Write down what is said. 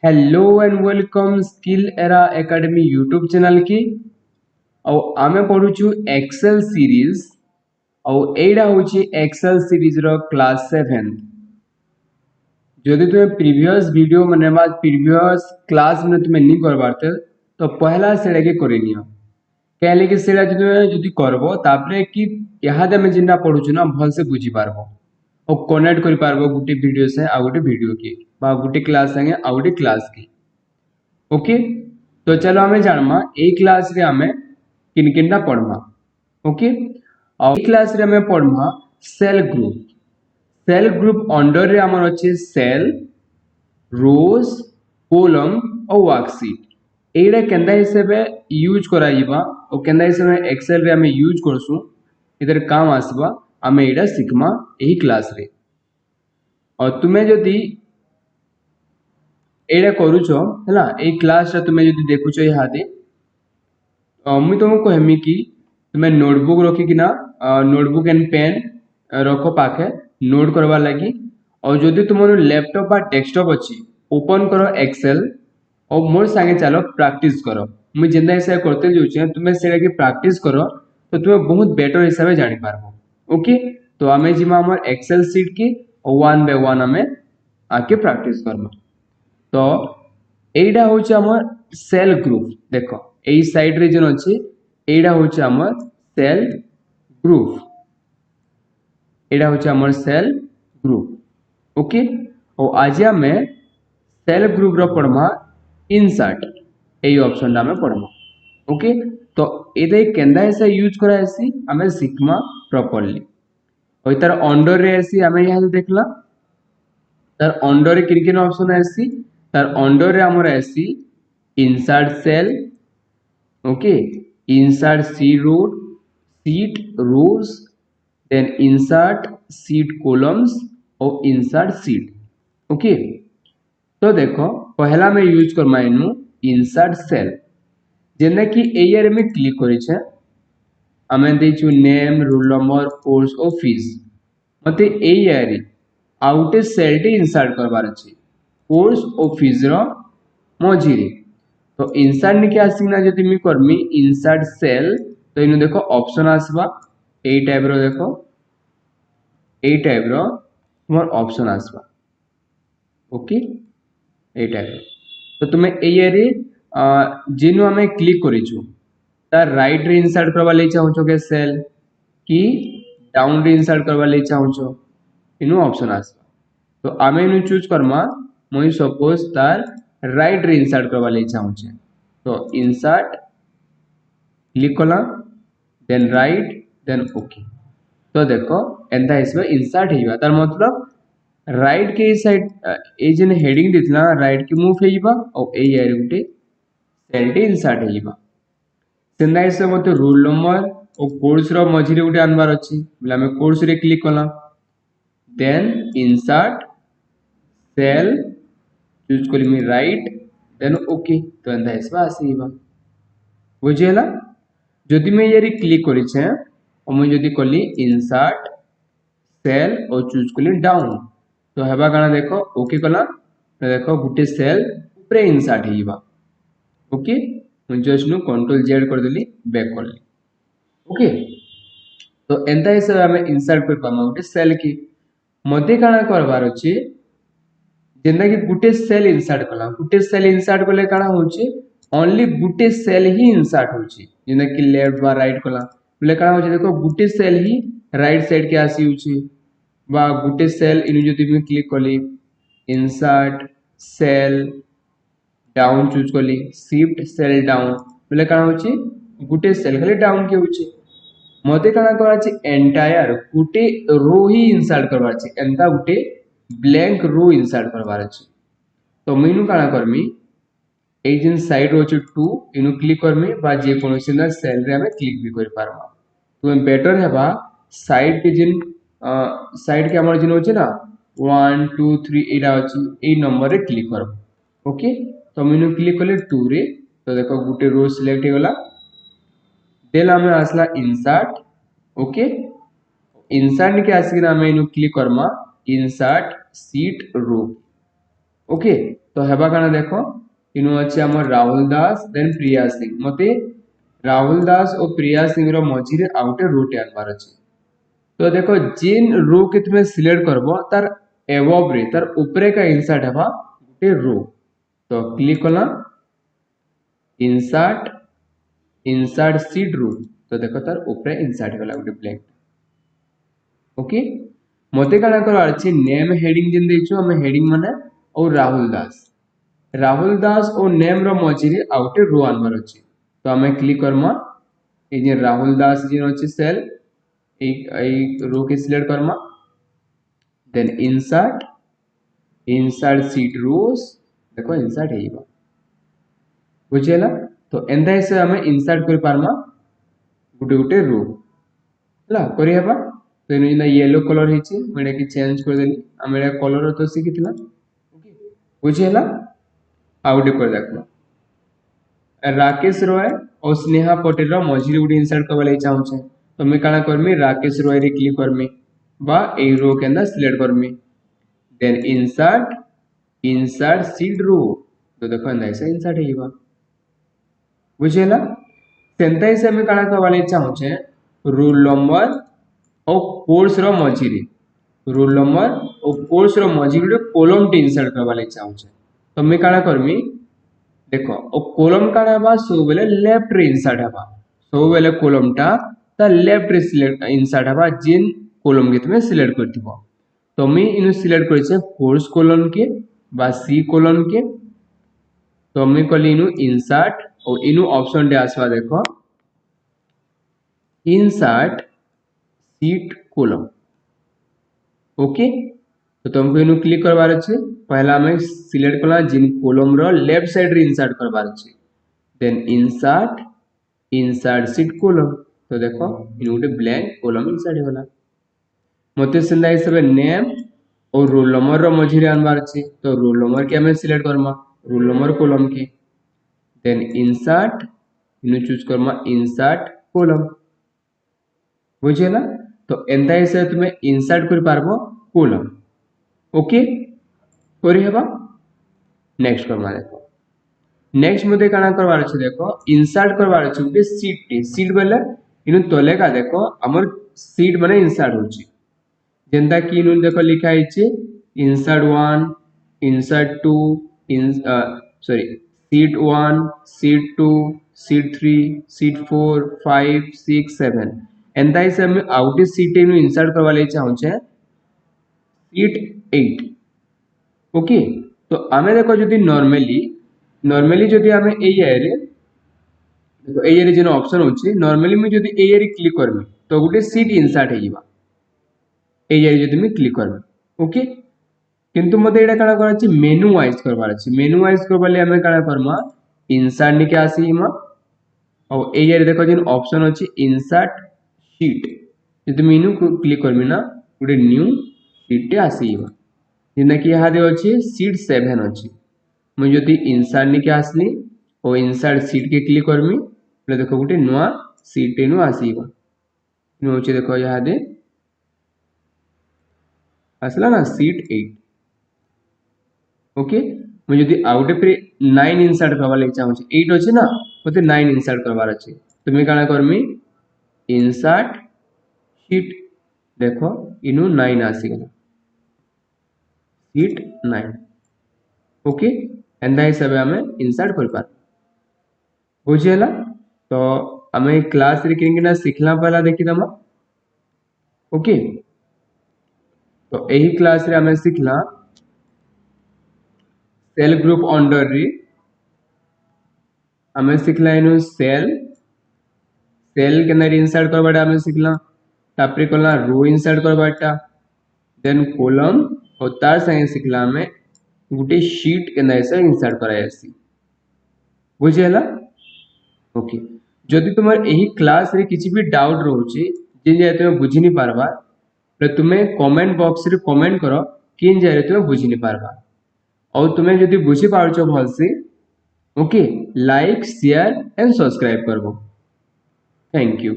Hello and welcome skill era academy YouTube channel की आमे पढुछु Excel series एटा होची Excel series रो class 7 जदि तुमे प्रीवियस वीडियो माने प्रीवियस क्लास में तुमे नहीं कर पारते तो पहला सेडा के करिनियो कहले कि सेडा जदि करबो तापरे कि यहादे में जिन्ना पढुछु ना भल से बुझी पारबो और कनेक्ट करि पारबो गुटे वीडियो से आ गुटे वीडियो की बा गुटे क्लास संगे आ गुटे क्लास की ओके तो चलो आमे जानमा ए क्लास रे आमे किन किनटा पढ़मा ओके और ए क्लास रे आमे पढ़मा सेल ग्रुप अंडर रे हमर अछि सेल रोज कॉलम और वर्कशीट एडा केंदा हिसाबे यूज कराइबा और केंदा हिसाबे एक्सेल रे आमे यूज करसु इधर काम आसबा आमे एडा सिखमा एही क्लास रे और तुमे जदी एडा करूछ हैला ए क्लास रे तुमे जदी देखुछ इहादे मुई तुमको कहमी कि तुमे नोटबुक रखी कि ना नोटबुक एंड पेन रखो पाखे नोट करवा लगी और जदी तुमर लैपटॉप बा डेस्कटॉप अछि ओपन करो एक्सेल और मोर संगे चलो प्रैक्टिस करो मुई जेंदा हिसाब करते जाउछ तुमे सेडा की प्रैक्टिस करो तो तुमे बहुत बेटर हिसाब जानि पारबो ओके तो आमे जिमा हमर एक्सेल शीट की वन बाय वन आमे आके प्रैक्टिस करबो तो एडा होचे हमर सेल ग्रुप देखो এই সাইড রে যেন আছে এইটা হচ্ছে আমার সেল গ্রুপ এটা হচ্ছে আমার সেল গ্রুপ ओके और आज আমি সেল গ্রুপ র পড়মা ইনসার্ট এই অপশনটা আমি পড়মা ओके तो এদে কেন্দা এসে ইউজ করা আছি আমি শিখমা প্রপারলি ওই তার अंडर রে আছি আমি ইহাতে দেখলা তার अंडर রে কিন অপশন আছি তার अंडर রে আমরা আছি insert cell okay insert sheet rows then insert sheet columns और insert sheet okay तो देखो पहला मैं यूज कर माइनु insert cell जेना कि एयर में क्लिक करि छे आमे देछु नेम रोल नंबर कोर्स और फीस मते एयर आउटे सेल टे इंसर्ट करबार अछि कोर्स और फीस रो मझिरे तो इंसर्ट ने क्या आसीना जति मी करमी इंसर्ट सेल तो इनु देखो ऑप्शन आसबा ए टाइप रो देखो ए टाइप रो मोर ऑप्शन आसबा ओके ए टाइप रो तो तुमे ए रे जेनु हमें क्लिक करिछु तार राइट रे इंसर्ट करबा ले चाहू छो के सेल की डाउन रे इंसर्ट करबा ले चाहू छो इनु ऑप्शन आसबा तो आमे इनु चूज करमा मोई सपोज तार राइट रे इंसर्ट करबा ले चाहू छे तो इंसर्ट क्लिक कला देन राइट देन ओके तो देखो एंता इसमें इंसर्ट हेइबा तार मतलब राइट के साइड ए जन हेडिंग दिथला राइट के मूव हेइबा और ए यार गुटे सेल टे इंसर्ट हेइबा सेंदा इसे मते रोल नंबर और कोर्स रो मझिरे गुटे अनबार अछि बोले हम कोर्स रे क्लिक कला देन इंसर्ट सेल चूज करी मी राइट देन ओके तो एंदा इसबा आसीबा बुझेला जदि मैं यारी क्लिक करी छे और मैं जदि कली इंसर्ट सेल और चूज कली डाउन तो हेबा काना देखो ओके कला तो देखो गुटे सेल ऊपर इंसर्ट हेइबा ओके मैं जस्ट नु कंट्रोल जेड कर देली बैक करली ओके तो एंता हिसाब हमें इंसर्ट कर पामा गुटे सेल की मते काना करबार अछि जेना कि गुटे सेल इंसर्ट कला गुटे सेल इंसर्ट कले काना होची ओनली गुटे सेल ही इंसर्ट होची जेना कि लेफ्ट बा राइट कला बोले काना होची देखो गुटे सेल ही राइट साइड के आसी होची बा गुटे सेल इनु जति मैं क्लिक कली इंसर्ट सेल डाउन चूज कली शिफ्ट सेल डाउन बोले काना होची गुटे सेल खाली डाउन के होची मते काना कराची एंटायर गुटे रो ही इंसर्ट करबाची एंता गुटे ब्लैंक रो इंसर्ट करबार अछि तो मीनु काना करमी এই যে সাইড রয়েছে 2 ইনু ক্লিক করমি বা যে কোন সিনা সেল রে আমি ক্লিক भी कर पारमा तो बेटर हेबा साइड के जिन साइड के हमर जिन होचे ना 1 2 3 एडा अछि ए नंबर रे क्लिक करब ओके तो मीनु क्लिक करले 2 रे तो देखो गुटे रो सिलेक्ट हे गला देन हमें आसला इंसर्ट ओके इंसर्ट के आसी ना मैं इनु क्लिक करमा इंसर्ट शीट रो ओके तो हेबा काना देखो इनु अच्छे हमर राहुल दास देन प्रिया सिंह मते राहुल दास और प्रिया सिंह रो मझी रे आउटे रूट आनबार अछि तो देखो जिन रो के तुमे सिलेक्ट करबो तार एबव रे तार ऊपरे का इंसर्ट हेबा गुटे रो तो क्लिक कला इंसर्ट इंसर्ट सीट रो तो देखो तार ऊपरे इंसर्ट होला गुटे ब्लैंक ओके मते काना करबार अछि नेम हेडिंग जिन देछु हम हेडिंग माने और राहुल दास और नेम रो मझी रे आउटे रो आनबार अछि तो हमें क्लिक करमा ए जे राहुल दास जिन अछि सेल एक रो के सिलेक्ट करमा देन इंसर्ट सीट रोज देखो इंसर्ट हेइबा बुझेला तो एंदा हिसाब हमें इंसर्ट कर पारमा गुटे गुटे रो हला करि हेबा तो इनो जिना येलो कलर हेछि मेडा की चेंज कर देली आमेडा कलर तो सिखिथिला ओके बुझेला आउटे कर देखला राकेश रॉय और स्नेहा पटेल रो मझी गुटे इंसर्ट करबा लागि चाहू छे तो मैं काना करमी राकेश रॉय रे क्लिक करमी बा ए रो के अंदर सिलेक्ट करमी देन इंसर्ट सीट रो तो देखो अंदर ऐसा इंसर्ट हेइबा बुझेला सेंता हिसाब में काना करबा लागि चाहू छे रोल नंबर और कोर्स रो मझी रे रोल नंबर और कोर्स रो मझी रे कॉलम टे इंसर्ट करबा लागि चाहू छे तो मैं काना करमी देखो ओ कॉलम काना हेबा सो बेले लेफ्ट रे इंसर्ट हेबा सो बेले कॉलम टा ता लेफ्ट रे सिलेक्ट इंसर्ट हेबा जिन कॉलम के तुमे सिलेक्ट करथिबो तो मैं इनु सिलेक्ट करिसे कोर्स कॉलम के बा सी कॉलम के तो मैं कली इनु इंसर्ट और इनु ऑप्शन डे आसवा देखो इंसर्ट सीट कॉलम ओके तो तुमको इनु क्लिक करबार अछि पहला हमें सिलेक्ट करला जिन कॉलम रो लेफ्ट साइड रे इंसर्ट करबार अछि देन इंसर्ट सीट कॉलम तो देखो इनु गुटे ब्लैंक कॉलम इंसर्ट होला मते सिंदा हिसाब नेम और रोल नंबर रो मझी रे आनबार अछि तो रोल नंबर के हमें select Karma roll number column के देन इंसर्ट इनु चूज करमा इंसर्ट कॉलम बुझेला तो एंता हिसाब तुमे इंसर्ट कर पारबो कॉलम ओके करि हेबा नेक्स्ट करमा देखो नेक्स्ट मते काना करबार अछि देखो इंसर्ट करबार अछि गुटे सीट बेले इनु तले का देखो हमर सीट माने इंसर्ट होछि जेंता कि इनु देखो लिखा हिचे insert 1 insert 2 sorry seat 1 seat 2 seat 3 seat 4 5 6 7 एंता हिसाब में आउटे सीट इनु इंसर्ट करबा लागि चाहू छे सीट 8 ओके तो आमे देखो जदी नॉर्मली जदी आमे एरिया रे देखो एरिया रे जेन ऑप्शन होछि नॉर्मली मैं जदी एरिया रे क्लिक करमी तो गुटे सीट इंसर्ट हेइबा एरिया रे जदी मैं क्लिक करमी ओके किंतु मते एडा काना कर अछि मेनू वाइज करबार अछि मेनू वाइज करबा ले हमें काना करमा इंसर्ट निके आसीमा और एरिया रे देखो जेन ऑप्शन अछि इंसर्ट शीट जदी मेनू को क्लिक करमी ना गुटे न्यू शीट टे आसीबा जेना कि यहाँ दे अछि सीट 7 अछि मैं जदी इंसर्ट निके आसली और इंसर्ट सीट के क्लिक करमी ले देखो गुटे नवा सीट नु आसीबा नु होछि देखो यहाँ दे आसला ना सीट 8 ओके मैं जदी आउटे पे 9 इंसर्ट करबा लागि चाहू छी 8 अछि ना मते 9 इंसर्ट करबार अछि तो मैं काना करमी इंसर्ट शीट देखो इनु 9 आसी गला सीट 9 ओके एंदा हिसाब हमें इंसर्ट कर पार बुझेला तो हमें क्लास रे किना सिखला पहला देखि दमा ओके तो एही क्लास रे हमें सिखला सेल ग्रुप अंडर रे हमें सिखला इनु सेल के अंदर इंसर्ट करबाटा हमें सिखला तापरे कला रो इंसर्ट करबाटा देन कॉलम और तार संगे सिखला हमें गुटे शीट के अंदर से इंसर्ट करायसी बुझेला ओके जदि तुमर एही क्लास रे किछि भी डाउट रहउछि जे जे तुम बुझि नि पारबा तो तुमे कमेंट बॉक्स रे कमेंट करो किन जे तुम बुझि नि पारबा और तुमे जदि बुझि पारछो भलसे okay like share and subscribe करबो थैंक यू।